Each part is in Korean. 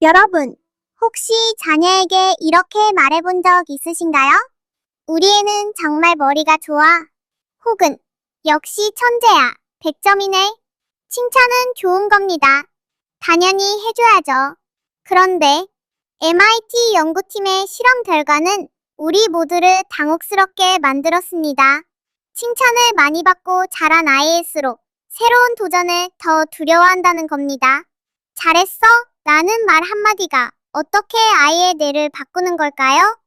여러분, 혹시 자녀에게 이렇게 말해본 적 있으신가요? 우리 애는 정말 머리가 좋아. 혹은, 역시 천재야. 100점이네. 칭찬은 좋은 겁니다. 당연히 해줘야죠. 그런데, MIT 연구팀의 실험 결과는 우리 모두를 당혹스럽게 만들었습니다. 칭찬을 많이 받고 자란 아이일수록 새로운 도전을 더 두려워한다는 겁니다. 잘했어? 라는 말 한마디가 어떻게 아이의 뇌를 바꾸는 걸까요?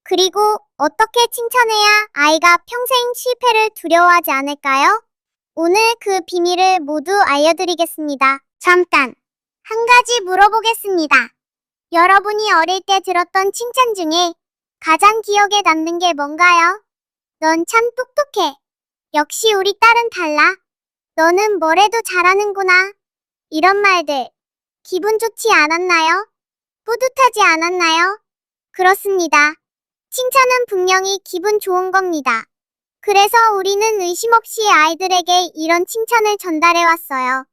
그리고 어떻게 칭찬해야 아이가 평생 실패를 두려워하지 않을까요? 오늘 그 비밀을 모두 알려드리겠습니다. 잠깐, 한 가지 물어보겠습니다. 여러분이 어릴 때 들었던 칭찬 중에 가장 기억에 남는 게 뭔가요? 넌 참 똑똑해. 역시 우리 딸은 달라. 너는 뭘 해도 잘하는구나. 이런 말들. 기분 좋지 않았나요? 뿌듯하지 않았나요? 그렇습니다. 칭찬은 분명히 기분 좋은 겁니다. 그래서 우리는 의심 없이 아이들에게 이런 칭찬을 전달해왔어요.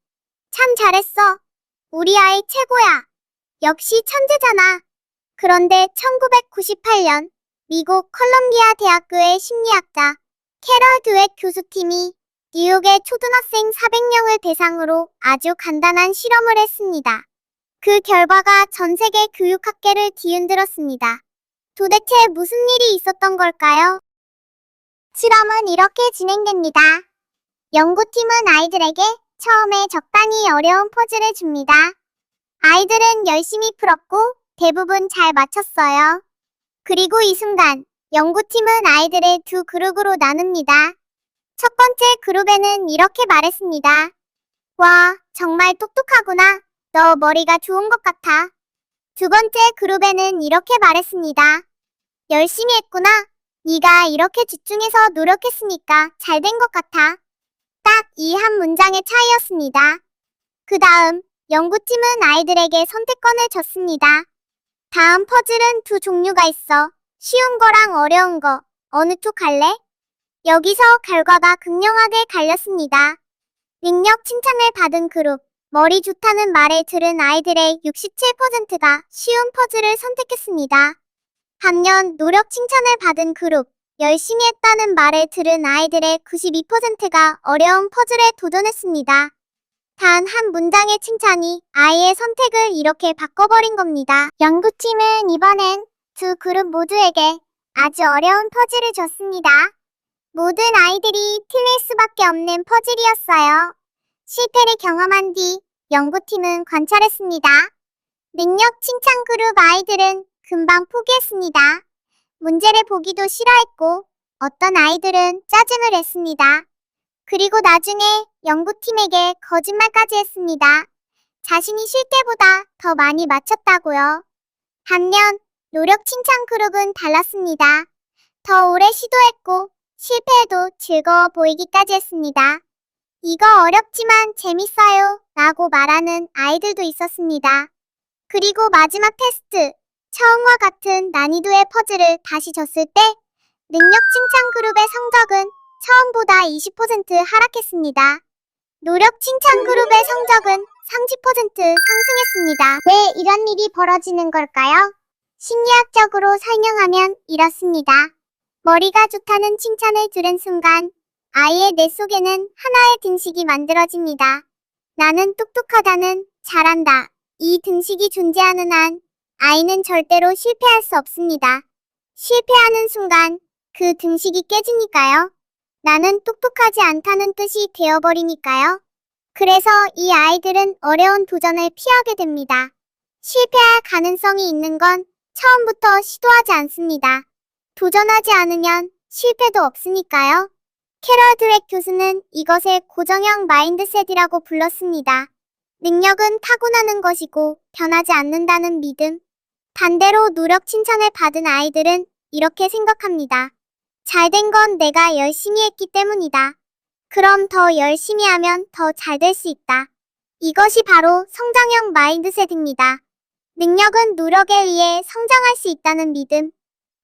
참 잘했어. 우리 아이 최고야. 역시 천재잖아. 그런데 1998년 미국 컬럼비아 대학교의 심리학자 캐럴 드웻 교수팀이 뉴욕의 초등학생 400명을 대상으로 아주 간단한 실험을 했습니다. 그 결과가 전 세계 교육학계를 뒤흔들었습니다. 도대체 무슨 일이 있었던 걸까요? 실험은 이렇게 진행됩니다. 연구팀은 아이들에게 처음에 적당히 어려운 퍼즐을 줍니다. 아이들은 열심히 풀었고 대부분 잘 맞췄어요. 그리고 이 순간 연구팀은 아이들을 두 그룹으로 나눕니다. 첫 번째 그룹에는 이렇게 말했습니다. 와, 정말 똑똑하구나. 너 머리가 좋은 것 같아. 두 번째 그룹에는 이렇게 말했습니다. 열심히 했구나. 네가 이렇게 집중해서 노력했으니까 잘 된 것 같아. 딱 이 한 문장의 차이였습니다. 그 다음 연구팀은 아이들에게 선택권을 줬습니다. 다음 퍼즐은 두 종류가 있어. 쉬운 거랑 어려운 거. 어느 쪽 할래? 여기서 결과가 극명하게 갈렸습니다. 능력 칭찬을 받은 그룹, 머리 좋다는 말을 들은 아이들의 67%가 쉬운 퍼즐을 선택했습니다. 반면 노력 칭찬을 받은 그룹, 열심히 했다는 말을 들은 아이들의 92%가 어려운 퍼즐에 도전했습니다. 단 한 문장의 칭찬이 아이의 선택을 이렇게 바꿔버린 겁니다. 연구팀은 이번엔 두 그룹 모두에게 아주 어려운 퍼즐을 줬습니다. 모든 아이들이 틀릴 수밖에 없는 퍼즐이었어요. 실패를 경험한 뒤 연구팀은 관찰했습니다. 능력 칭찬 그룹 아이들은 금방 포기했습니다. 문제를 보기도 싫어했고 어떤 아이들은 짜증을 했습니다. 그리고 나중에 연구팀에게 거짓말까지 했습니다. 자신이 쉴 때보다 더 많이 맞췄다고요. 반면 노력 칭찬 그룹은 달랐습니다. 더 오래 시도했고 실패해도 즐거워 보이기까지 했습니다. 이거 어렵지만 재밌어요 라고 말하는 아이들도 있었습니다. 그리고 마지막 테스트, 처음과 같은 난이도의 퍼즐을 다시 줬을 때 능력 칭찬 그룹의 성적은 처음보다 20% 하락했습니다. 노력 칭찬 그룹의 성적은 30% 상승했습니다. 왜 이런 일이 벌어지는 걸까요? 심리학적으로 설명하면 이렇습니다. 머리가 좋다는 칭찬을 들은 순간 아이의 뇌 속에는 하나의 등식이 만들어집니다. 나는 똑똑하다는, 잘한다. 이 등식이 존재하는 한 아이는 절대로 실패할 수 없습니다. 실패하는 순간 그 등식이 깨지니까요. 나는 똑똑하지 않다는 뜻이 되어버리니까요. 그래서 이 아이들은 어려운 도전을 피하게 됩니다. 실패할 가능성이 있는 건 처음부터 시도하지 않습니다. 도전하지 않으면 실패도 없으니까요. 캐럴 드웻 교수는 이것을 고정형 마인드셋이라고 불렀습니다. 능력은 타고나는 것이고 변하지 않는다는 믿음. 반대로 노력 칭찬을 받은 아이들은 이렇게 생각합니다. 잘된 건 내가 열심히 했기 때문이다. 그럼 더 열심히 하면 더 잘 될 수 있다. 이것이 바로 성장형 마인드셋입니다. 능력은 노력에 의해 성장할 수 있다는 믿음.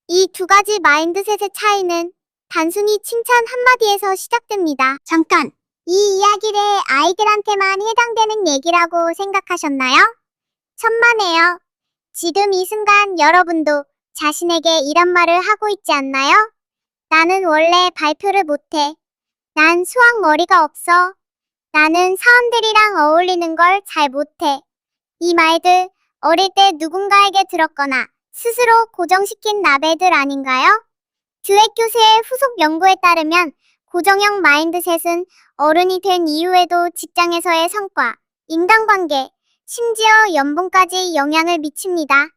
이 두 가지 마인드셋의 차이는 단순히 칭찬 한마디에서 시작됩니다. 잠깐! 이 이야기를 아이들한테만 해당되는 얘기라고 생각하셨나요? 천만에요. 지금 이 순간 여러분도 자신에게 이런 말을 하고 있지 않나요? 나는 원래 발표를 못해. 난 수학 머리가 없어. 나는 사람들이랑 어울리는 걸 잘 못해. 이 말들 어릴 때 누군가에게 들었거나 스스로 고정시킨 라벨들 아닌가요? 드웩 교수의 후속 연구에 따르면 고정형 마인드셋은 어른이 된 이후에도 직장에서의 성과, 인간관계, 심지어 연봉까지 영향을 미칩니다.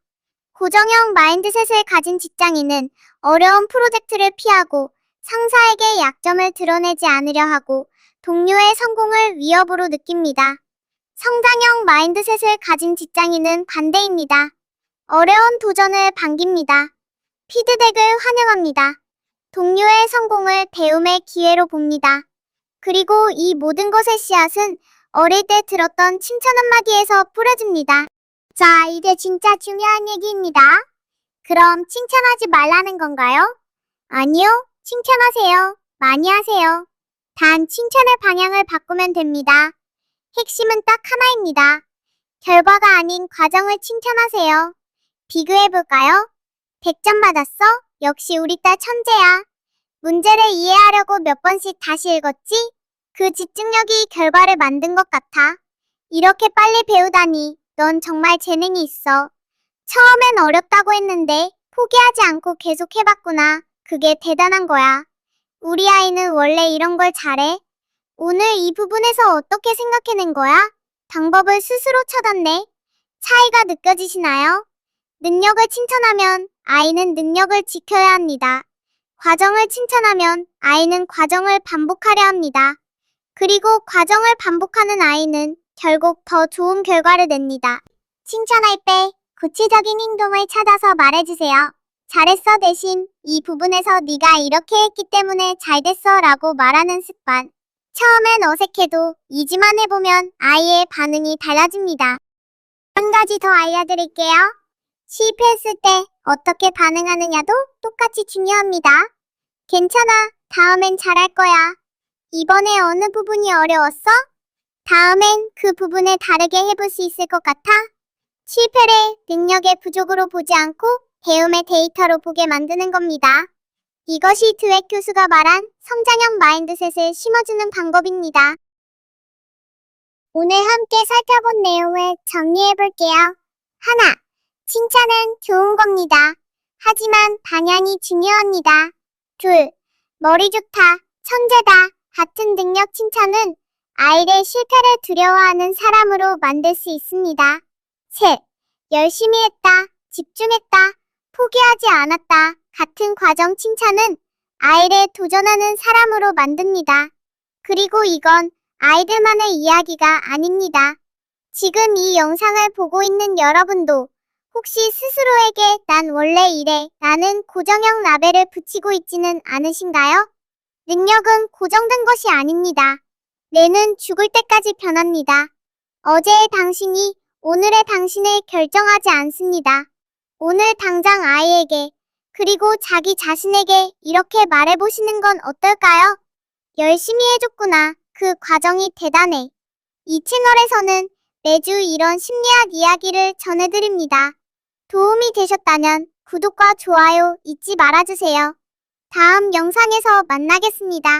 고정형 마인드셋을 가진 직장인은 어려운 프로젝트를 피하고 상사에게 약점을 드러내지 않으려 하고 동료의 성공을 위협으로 느낍니다. 성장형 마인드셋을 가진 직장인은 반대입니다. 어려운 도전을 반깁니다. 피드백을 환영합니다. 동료의 성공을 배움의 기회로 봅니다. 그리고 이 모든 것의 씨앗은 어릴 때 들었던 칭찬 한마디에서 뿌려집니다. 자, 이제 진짜 중요한 얘기입니다. 그럼 칭찬하지 말라는 건가요? 아니요, 칭찬하세요. 많이 하세요. 단 칭찬의 방향을 바꾸면 됩니다. 핵심은 딱 하나입니다. 결과가 아닌 과정을 칭찬하세요. 비교해볼까요? 100점 받았어? 역시 우리 딸 천재야. 문제를 이해하려고 몇 번씩 다시 읽었지? 그 집중력이 결과를 만든 것 같아. 이렇게 빨리 배우다니 넌 정말 재능이 있어. 처음엔 어렵다고 했는데 포기하지 않고 계속 해봤구나. 그게 대단한 거야. 우리 아이는 원래 이런 걸 잘해. 오늘 이 부분에서 어떻게 생각해낸 거야? 방법을 스스로 찾았네. 차이가 느껴지시나요? 능력을 칭찬하면 아이는 능력을 지켜야 합니다. 과정을 칭찬하면 아이는 과정을 반복하려 합니다. 그리고 과정을 반복하는 아이는 결국 더 좋은 결과를 냅니다. 칭찬할 때 구체적인 행동을 찾아서 말해주세요. 잘했어 대신 이 부분에서 네가 이렇게 했기 때문에 잘됐어 라고 말하는 습관. 처음엔 어색해도 이지만 해보면 아이의 반응이 달라집니다. 한 가지 더 알려드릴게요. 실패했을 때 어떻게 반응하느냐도 똑같이 중요합니다. 괜찮아. 다음엔 잘할 거야. 이번에 어느 부분이 어려웠어? 다음엔 그 부분을 다르게 해볼 수 있을 것 같아? 실패를 능력의 부족으로 보지 않고 배움의 데이터로 보게 만드는 겁니다. 이것이 드웩 교수가 말한 성장형 마인드셋을 심어주는 방법입니다. 오늘 함께 살펴본 내용을 정리해볼게요. 하나, 칭찬은 좋은 겁니다. 하지만 방향이 중요합니다. 둘, 머리 좋다, 천재다 같은 능력 칭찬은 아이를 실패를 두려워하는 사람으로 만들 수 있습니다. 셋, 열심히 했다, 집중했다, 포기하지 않았다 같은 과정 칭찬은 아이를 도전하는 사람으로 만듭니다. 그리고 이건 아이들만의 이야기가 아닙니다. 지금 이 영상을 보고 있는 여러분도 혹시 스스로에게 난 원래 이래 라는 고정형 라벨을 붙이고 있지는 않으신가요? 능력은 고정된 것이 아닙니다. 뇌는 죽을 때까지 변합니다. 어제의 당신이 오늘의 당신을 결정하지 않습니다. 오늘 당장 아이에게 그리고 자기 자신에게 이렇게 말해보시는 건 어떨까요? 열심히 해줬구나. 그 과정이 대단해. 이 채널에서는 매주 이런 심리학 이야기를 전해드립니다. 도움이 되셨다면 구독과 좋아요 잊지 말아주세요. 다음 영상에서 만나겠습니다.